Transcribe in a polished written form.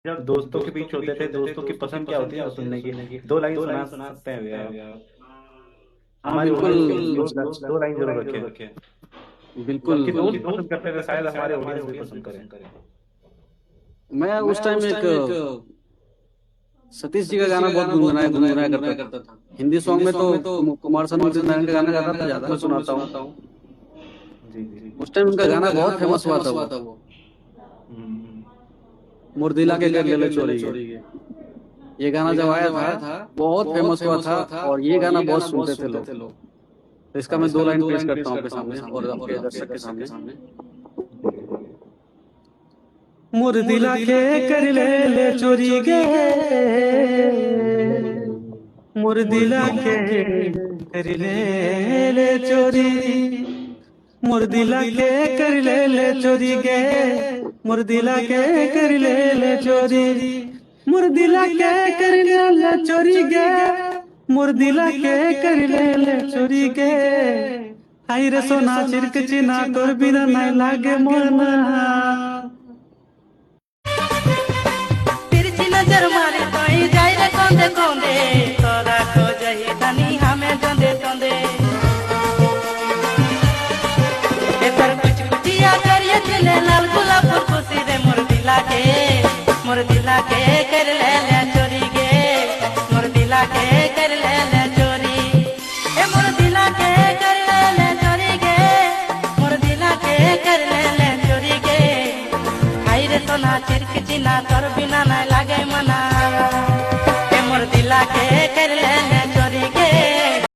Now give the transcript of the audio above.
जब दोस्तों के बीच होते थे, दोस्तों की पसंद क्या होती है सुनने की, दो लाइन सुना सकते हैं भैया। हाँ हमारी बिल्कुल। ऑडियंस के लिए दो लाइन जरूर रखें। जो बिल्कुल। आपके दोस्त पसंद करते थे शायद हमारे ऑडियंस भी पसंद करें। मैं उस टाइम एक सतीश जी का गाना बहुत गुनगुनाया गुनगुनाया करता था। हिंदी सॉन्ग में तो कुमार सानू उदित नारायण का गाना ज्यादा ज्यादा मैं सुनाता हूँ। जी जी। उस टाइम उनका गाना बहुत फेमस हुआ था वो, हम्म। मुर्दिला के कर ले लो चोरी के। ये गाना जब आया था बहुत फेमस हुआ था, और ये गाना बहुत सुनते थे लोग। तो इसका मैं दो लाइन पेश करता हूँ आपके सामने और आपके दर्शक के सामने। मुर्दिला के कर ले ले चोरी गे, मुर्दिला के कर ले ले चोरी, मुर्दिला के कर ले ले चोरी गे, मुर्दिला के कर ले ले चोरी, मुर्दिला के कर ले ले चोरी गे, मुर्दिला के कर ले ले चोरी गे। हाय रे सोना चिरक चिना तोर बिना নাই লাগে মনা। तिरछी नजर मारे कोई जाए रे कोंदे कोंदे, तोरा को जही धनी हमें जोंदे जोंदे। एपर कुछ कुचिया करिए चले लाल गुलाब खुशी रे मोर दिला के कर ले ले चोरी गे, मोर दिला के कर ले ले चोरी। ए मोर दिला के कर ले ले चोरी गे, मोर दिला के कर ले ले चोरी गे। हाय रे सोना चिरक चिना तोर बिना নাই